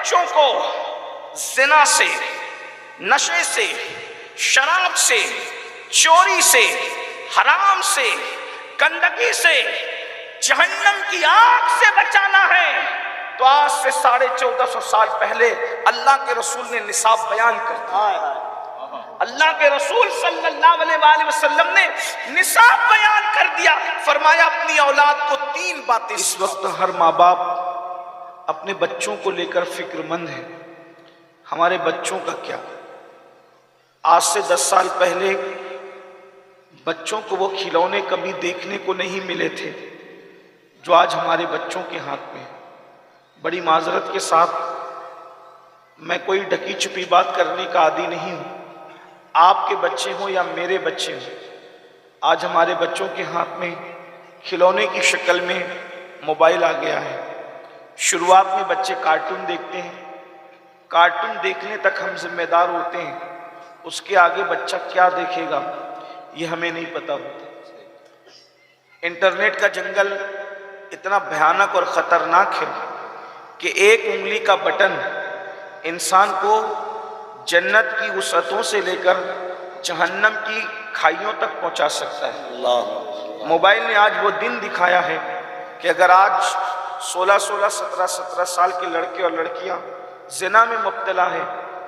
بچوں کو زنا سے، نشے سے، شراب سے، چوری سے، حرام سے، گندگی سے، جہنم کی آگ سے بچانا ہے تو آج سے 1450 سال پہلے اللہ کے رسول نے نصاب بیان کر دیا۔ اللہ کے رسول صلی اللہ علیہ وآلہ وسلم نے نصاب بیان کر دیا، فرمایا اپنی اولاد کو 3 باتیں۔ اس وقت ہر ماں باپ اپنے بچوں کو لے کر فکر مند ہے، ہمارے بچوں کا کیا؟ آج سے 10 سال پہلے بچوں کو وہ کھلونے کبھی دیکھنے کو نہیں ملے تھے جو آج ہمارے بچوں کے ہاتھ میں۔ بڑی معذرت کے ساتھ میں کوئی ڈکی چھپی بات کرنے کا عادی نہیں ہوں، آپ کے بچے ہوں یا میرے بچے ہوں، آج ہمارے بچوں کے ہاتھ میں کھلونے کی شکل میں موبائل آ گیا ہے۔ شروعات میں بچے کارٹون دیکھتے ہیں، کارٹون دیکھنے تک ہم ذمہ دار ہوتے ہیں، اس کے آگے بچہ کیا دیکھے گا یہ ہمیں نہیں پتا ہوتا۔ انٹرنیٹ کا جنگل اتنا بھیانک اور خطرناک ہے کہ ایک انگلی کا بٹن انسان کو جنت کی وسعتوں سے لے کر جہنم کی کھائیوں تک پہنچا سکتا ہے۔ موبائل نے آج وہ دن دکھایا ہے کہ اگر آج 16 17 سال کے لڑکے اور لڑکیاں زنا میں مبتلا ہے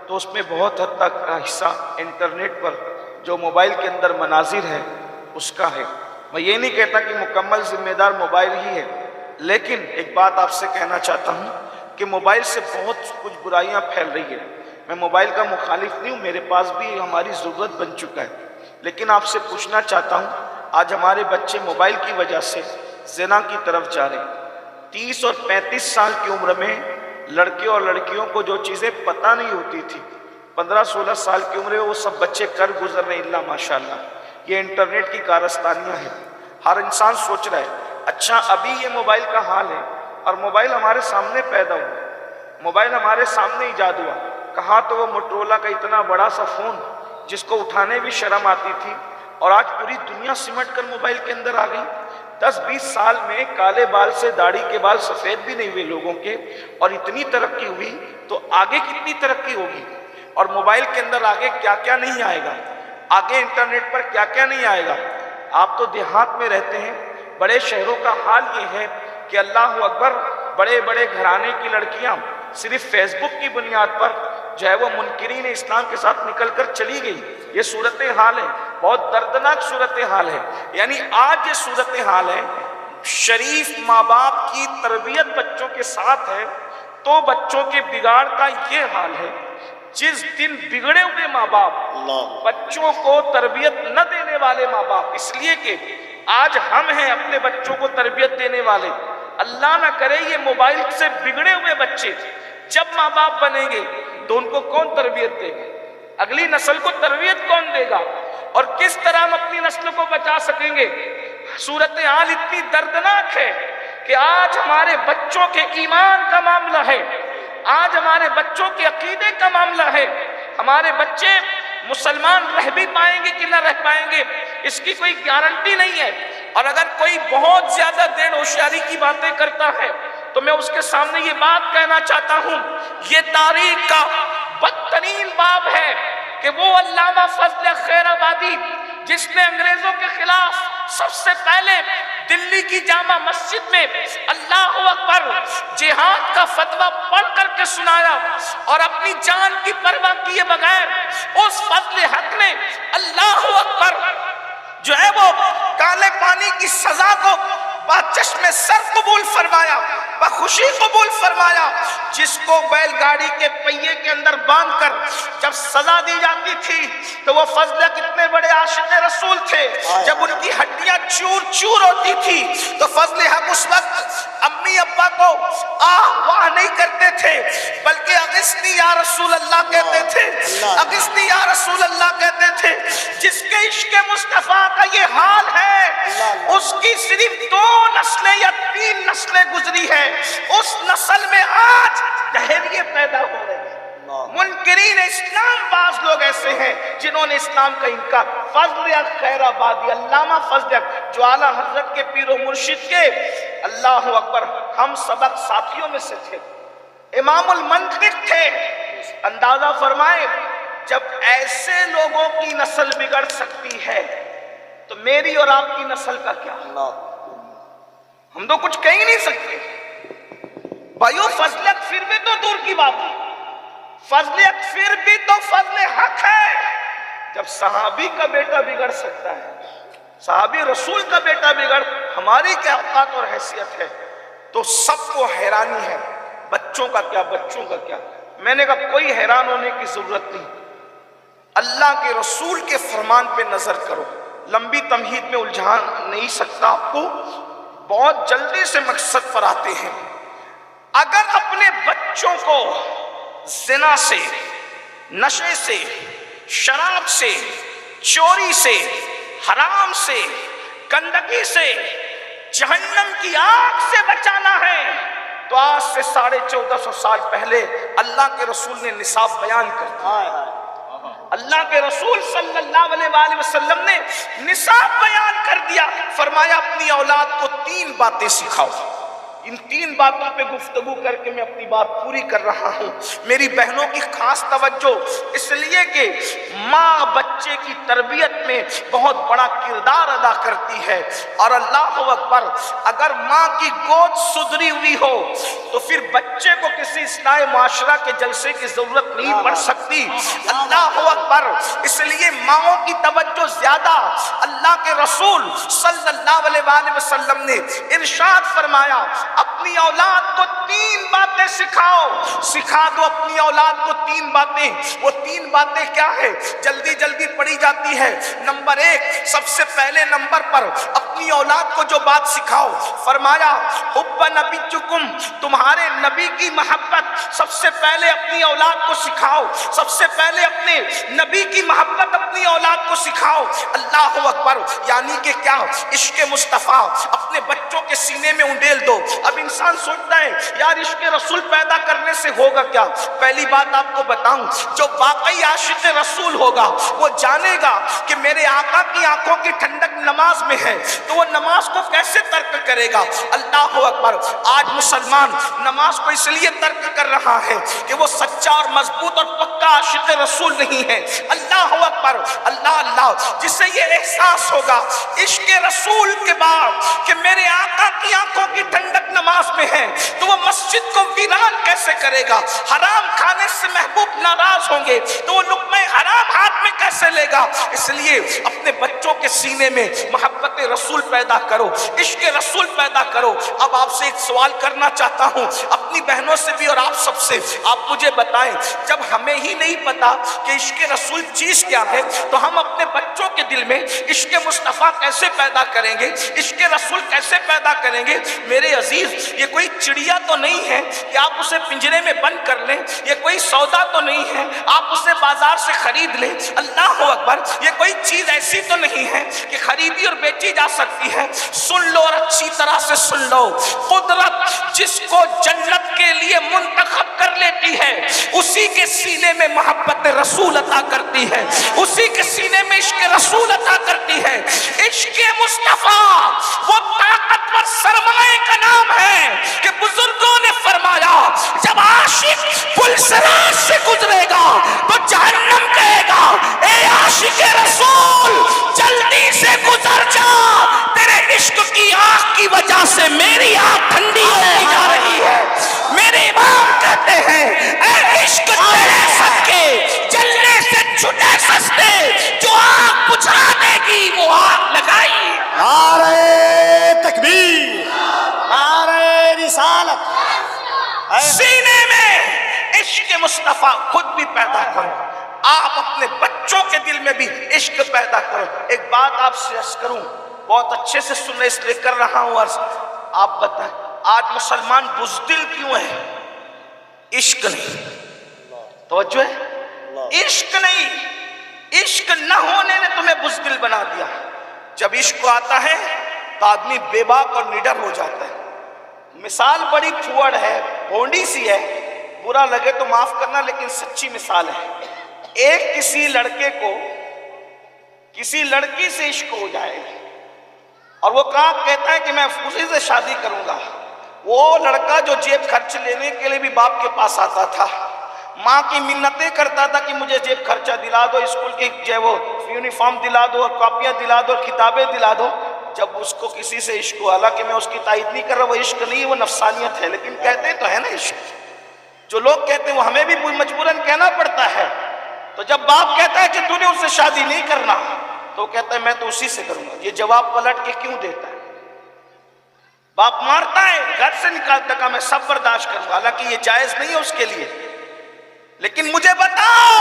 تو اس میں بہت حد تک کا حصہ انٹرنیٹ پر جو موبائل کے اندر مناظر ہے اس کا ہے۔ میں یہ نہیں کہتا کہ مکمل ذمہ دار موبائل ہی ہے، لیکن ایک بات آپ سے کہنا چاہتا ہوں کہ موبائل سے بہت کچھ برائیاں پھیل رہی ہیں۔ میں موبائل کا مخالف نہیں ہوں، میرے پاس بھی ہماری ضرورت بن چکا ہے، لیکن آپ سے پوچھنا چاہتا ہوں آج ہمارے بچے موبائل کی وجہ سے زنا کی طرف جا رہے ہیں۔ 30 اور 35 سال کی عمر میں لڑکے اور لڑکیوں کو جو چیزیں پتہ نہیں ہوتی تھی 15-16 سال کی عمر میں وہ سب بچے کر گزر رہے ہیں، اللہ ماشاءاللہ۔ یہ انٹرنیٹ کی کارستانیاں ہیں۔ ہر انسان سوچ رہا ہے اچھا ابھی یہ موبائل کا حال ہے اور موبائل ہمارے سامنے پیدا ہوا، موبائل ہمارے سامنے ایجاد ہوا، کہاں تو وہ موٹرولا کا اتنا بڑا سا فون جس کو اٹھانے بھی شرم آتی تھی اور آج پوری دنیا سمٹ کر موبائل کے اندر آ گئی۔ 10-20 سال میں کالے بال سے داڑھی کے بال سفید بھی نہیں ہوئے لوگوں کے، اور اتنی ترقی ہوئی تو آگے کتنی ترقی ہوگی، اور موبائل کے اندر آگے کیا کیا نہیں آئے گا، آگے انٹرنیٹ پر کیا کیا نہیں آئے گا۔ آپ تو دیہات میں رہتے ہیں، بڑے شہروں کا حال یہ ہے کہ اللہ اکبر بڑے بڑے گھرانے کی لڑکیاں صرف فیس بک کی بنیاد پر جو ہے وہ منکرین اسلام کے ساتھ نکل کر چلی گئی۔ یہ صورتحال ہے، بہت دردناک صورتحال ہے۔ یعنی آج یہ صورتحال ہے، شریف ماں باپ کی تربیت بچوں کے ساتھ ہے تو بچوں کے بگاڑ کا یہ حال ہے۔ جس دن بگڑے ہوئے ماں باپ، بچوں کو تربیت نہ دینے والے ماں باپ، اس لیے کہ آج ہم ہیں اپنے بچوں کو تربیت دینے والے، اللہ نہ کرے یہ موبائل سے بگڑے ہوئے بچے جب ماں باپ بنیں گے تو ان کو کون تربیت دے گا؟ اگلی نسل کو تربیت کون دے گا؟ اور کس طرح ہم اپنی نسل کو بچا سکیں گے؟ صورتحال اتنی دردناک ہے کہ آج ہمارے بچوں کے ایمان کا معاملہ ہے، آج ہمارے بچوں کے عقیدے کا معاملہ ہے۔ ہمارے بچے مسلمان رہ بھی پائیں گے کہ نہ رہ پائیں گے اس کی کوئی گارنٹی نہیں ہے، اور اگر کوئی بہت زیادہ دیر ہوشیاری کی باتیں کرتا ہے تو میں اس کے سامنے یہ بات کہنا چاہتا ہوں، یہ تاریخ کا بدترین باب ہے کہ وہ علامہ فضل خیر آبادی جس نے انگریزوں کے خلاف سب سے پہلے دلی کی جامع مسجد میں اللہ اکبر جہاد کا فتویٰ پڑھ کر کے سنایا اور اپنی جان کی پرواہ کیے بغیر اس فضل حق نے اللہ اکبر جو ہے وہ کالے پانی کی سزا کو چشم سر قبول فرمایا، بخوشی قبول فرمایا، جس کو بیل گاڑی کے پہیے کے اندر باندھ کر جب سزا دی جاتی تھی تو وہ فضل کتنے بڑے عاشق رسول تھے، جب ان کی ہڈیاں چور چور ہوتی تھی تو فضل حق اس وقت امی ابا کو آہ واہ نہیں کرتے تھے بلکہ اغثنی یا رسول اللہ کہتے تھے، اغثنی یا رسول اللہ کہتے تھے۔ جس کے عشق مصطفیٰ کا یہ حال ہے اس کی صرف 2 نسلیں یا 3 نسلیں گزری ہیں، اس نسل میں آج دہریے پیدا ہو رہے ہیں۔ منکرین اسلام بعض لوگ ایسے ہیں جنہوں نے اسلام کا انکار۔ فضل خیر آبادی، علامہ فضل جو اعلیٰ حضرت کے پیر و مرشد کے اللہ اکبر ہم سبق ساتھیوں میں سے تھے، امام المنطق تھے. اندازہ فرمائے جب ایسے لوگوں کی نسل بگڑ سکتی ہے تو میری اور آپ کی نسل کا کیا؟ ہم تو کچھ کہہ ہی نہیں سکتے بھائیو. فضل اکفر بھی تو دور کی بات ہے, فضل اکفر بھی تو فضل حق ہے. جب صحابی کا بیٹا بگڑ سکتا ہے, صحابی رسول کا بیٹا بگڑ, ہماری کیا اوقات اور حیثیت ہے؟ تو سب کو حیرانی ہے. بچوں کا کیا, بچوں کا کیا؟ میں نے کہا کوئی حیران ہونے کی ضرورت نہیں, اللہ کے رسول کے فرمان پہ نظر کرو. لمبی تمہید میں الجھا نہیں سکتا آپ کو, بہت جلدی سے مقصد پر آتے ہیں. اگر اپنے بچوں کو زنا سے, نشے سے, شراب سے, چوری سے, حرام سے, گندگی سے, جہنم کی آگ سے بچانا ہے تو آج سے 1450 سال پہلے اللہ کے رسول نے نصاب بیان کر دیا. اللہ کے رسول صلی اللہ علیہ وآلہ وسلم نے نصاب بیان کر دیا. فرمایا اپنی اولاد کو 3 باتیں سکھاؤ. ان 3 باتوں پہ گفتگو کر کے میں اپنی بات پوری کر رہا ہوں. میری بہنوں کی خاص توجہ, اس لیے کہ ماں بچے کی تربیت میں بہت بڑا کردار ادا کرتی ہے. اور اللہ اکبر, اگر ماں کی گود سدھری ہوئی ہو تو پھر بچے کو کسی اصلاح معاشرہ کے جلسے کی ضرورت نہیں پڑ سکتی. اللہ اکبر. اس لیے ماؤں کی توجہ زیادہ. اللہ کے رسول صلی اللہ علیہ وآلہ وسلم نے ارشاد فرمایا اپنی اولاد کو 3 باتیں سکھاؤ. سکھا دو اپنی اولاد کو 3 باتیں. وہ 3 باتیں کیا ہے؟ جلدی جلدی پڑھی جاتی ہے. نمبر 1, سب سے پہلے نمبر پر اپنی اولاد کو جو بات سکھاؤ, فرمایا حب نبیکم, تمہارے نبی کی محبت سب سے پہلے اپنی اولاد کو سکھاؤ. سب سے پہلے اپنے نبی کی محبت اپنی اولاد کو سکھاؤ. اللہ اکبر. یعنی کہ کیا؟ عشق مصطفیٰ اپنے بچوں کے سینے میں انڈیل دو. اب انسان سوچتا ہے یار عشق رسول پیدا کرنے سے ہوگا کیا؟ پہلی بات آپ کو بتاؤں, جو واقعی عاشق رسول ہوگا وہ جانے گا کہ میرے آقا کی آنکھوں کی ٹھنڈک نماز میں ہے, تو وہ نماز کو کیسے ترک کرے گا؟ اللہ اکبر. آج مسلمان نماز کو اس لیے ترک کر رہا ہے کہ وہ سچا اور مضبوط اور پکا عاشق رسول نہیں ہے. اللہ اکبر. اللہ اللہ. جسے یہ احساس ہوگا عشق رسول کے بعد کہ میرے آقا کی آنکھوں کی ٹھنڈک نماز میں ہے, تو وہ مسجد کو ویران کیسے کرے گا؟ حرام کھانے سے محبوب ناراض ہوں گے تو وہ لقمہ حرام ہاتھ میں کیسے لے گا؟ اس لیے اپنے بچوں کے سینے میں محبت رسول پیدا کرو, عشق رسول پیدا کرو. اب آپ سے ایک سوال کرنا چاہتا ہوں, اپنی بہنوں سے بھی اور آپ سب سے. آپ مجھے بتائیں, جب ہمیں ہی نہیں پتا کہ عشق رسول چیز کیا ہے تو ہم اپنے بچوں کے دل میں عشق مصطفیٰ کیسے پیدا کریں گے؟ عشق رسول کیسے پیدا کریں گے؟ میرے عزیز, یہ کوئی چڑیا تو نہیں ہے کہ آپ اسے پنجرے میں بند کر لیں. یہ کوئی سودا تو نہیں ہے آپ اسے بازار سے خرید لیں. اللہ اکبر. یہ کوئی چیز ایسی تو نہیں ہے کہ خریدی اور بیچی جا سکتی ہے. سن لو اور اچھی طرح سے سن لو, قدرت جس کو جنت کے لیے منتخب کر لیتی ہے اسی کے سینے میں محبت رسول عطا کرتی ہے, اسی کے سینے میں عشق رسول عطا کرتی ہے. عشق مصطفیٰ وہ طاقتور سرمایہ کا نام ہے کہ بزرگوں نے فرمایا جب عاشق پل صراط سے گزرے گا تو جہنم کہے گا اے عاشق رسول جلدی سے گزر جا, تیرے عشق کی آگ کی وجہ سے میری آگ ٹھنڈی ہوتی جا رہی ہے. میرے امام کہتے ہیں اے عشق تیرے صدقے جلنے سے چھٹے سستے, جو آگ بجھا دے گی وہ آگ لگائی. نعرہ تکبیر, نعرہ رسالت. سینے میں عشق مصطفیٰ خود بھی پیدا کرو, آپ اپنے بچوں کے دل میں بھی عشق پیدا کرو. ایک بات آپ سے عرض کروں, بہت اچھے سے سننے اس لیے کر رہا ہوں عرض. آپ بتائیں آج مسلمان بزدل کیوں ہیں؟ عشق نہیں. توجہ ہے, عشق نہیں. عشق نہ ہونے نے تمہیں بزدل بنا دیا. جب عشق آتا ہے تو آدمی بے باک اور نڈر ہو جاتا ہے. مثال بڑی پھوڑ ہے, بونڈی سی ہے, برا لگے تو معاف کرنا لیکن سچی مثال ہے. ایک کسی لڑکے کو کسی لڑکی سے عشق ہو جائے اور وہ کہتا ہے کہ میں اسی سے شادی کروں گا. وہ لڑکا جو جیب خرچ لینے کے لیے بھی باپ کے پاس آتا تھا، ماں کی منتیں کرتا تھا کہ مجھے جیب خرچہ دلا دو، اسکول کی جو ہے وہ یونیفارم دلا دو اور کاپیاں دلا دو اور کتابیں دلا دو. جب اس کو کسی سے عشق ہوا، حالانکہ میں اس کی تائید نہیں کر رہا، وہ عشق نہیں، وہ نفسانیت ہے، لیکن کہتے تو ہے نا عشق. جو لوگ کہتے ہیں وہ ہمیں بھی مجبوراً کہنا پڑتا ہے. تو جب باپ کہتا ہے کہ تو نے اس سے شادی نہیں کرنا، تو کہتا ہے میں تو اسی سے کروں گا. یہ جواب پلٹ کے کیوں دیتا ہے؟ باپ مارتا ہے، گھر سے نکالتا کہ میں سب برداشت کروں گا، حالانکہ یہ جائز نہیں ہے اس کے لیے. لیکن مجھے بتاؤ،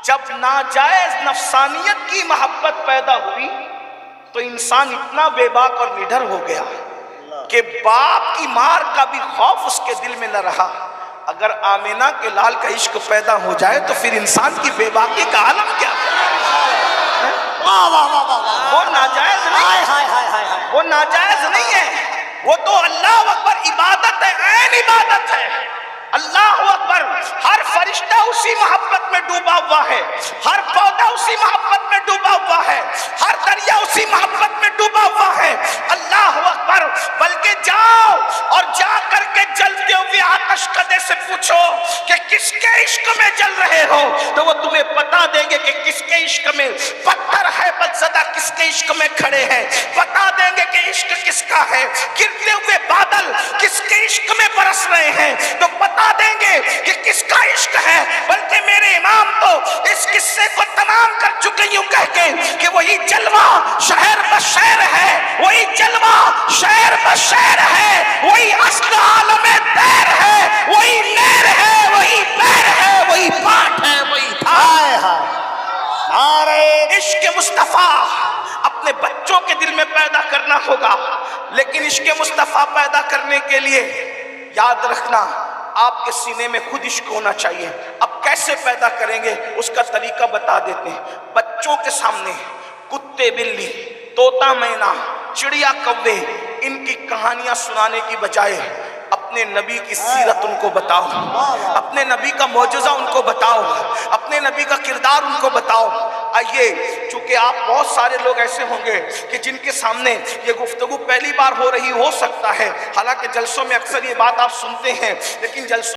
جب ناجائز نفسانیت کی محبت پیدا ہوئی تو انسان اتنا بے باک اور نڈر ہو گیا کہ باپ کی مار کا بھی خوف اس کے دل میں نہ رہا. اگر آمینہ کے لال کا عشق پیدا ہو جائے تو پھر انسان کی بے باکی کا عالم کیا؟ وہ ناجائز نہیں، وہ ناجائز نہیں ہے، وہ تو اللہ اکبر عبادت ہے، عین عبادت ہے. اللہ اکبر. ہر فرشتہ اسی محبت میں ڈوبا ہوا ہے، ہر پودا اسی محبت میں ڈوبا ہوا ہے، ہر دریا اسی محبت میں ڈوبا ہوا ہے. اللہ اکبر. بلکہ جاؤ اور جا کر کے جلتے ہوئے آتش کدے سے پوچھو کہ کس کے عشق میں جل رہے ہو، تو وہ تمہیں بتا دیں گے کہ کس کے عشق میں پتھر ہے بدزدہ، کس کے عشق میں کھڑے ہیں. بتا دیں گے کہ عشق کس کا ہے. گرتے ہوئے بادل کس کے عشق میں برس رہے ہیں، تو بتا دیں گے کہ کس کا عشق ہے. بلکہ میرے امام تو اس قصے کو تمام کر چکے یوں کہہ کے کہ وہی جلوہ شہر بشیر ہے، وہی جلوہ شہر بشیر ہے، وہی اصل عالم دیر ہے، وہی نیر ہے، وہی پیر ہے، وہی پاٹ ہے، وہی عشق مصطفیٰ اپنے بچوں کے دل میں پیدا کرنا ہوگا. لیکن عشق مصطفیٰ پیدا کرنے کے لیے یاد رکھنا آپ کے سینے میں خود عشق ہونا چاہیے. اب کیسے پیدا کریں گے اس کا طریقہ بتا دیتے ہیں. بچوں کے سامنے کتے بلی، طوطا مینا، چڑیا کوے، ان کی کہانیاں سنانے کی بجائے اپنے نبی کی سیرت ان کو بتاؤ، اپنے نبی کا معجزہ ان کو بتاؤ، اپنے نبی کا کردار ان کو بتاؤ. آئیے، چونکہ آپ بہت سارے لوگ ایسے ہوں گے کہ جن کے سامنے یہ گفتگو پہلی بار ہو رہی ہو سکتا ہے، حالانکہ جلسوں میں اکثر یہ بات آپ سنتے ہیں، لیکن جلسوں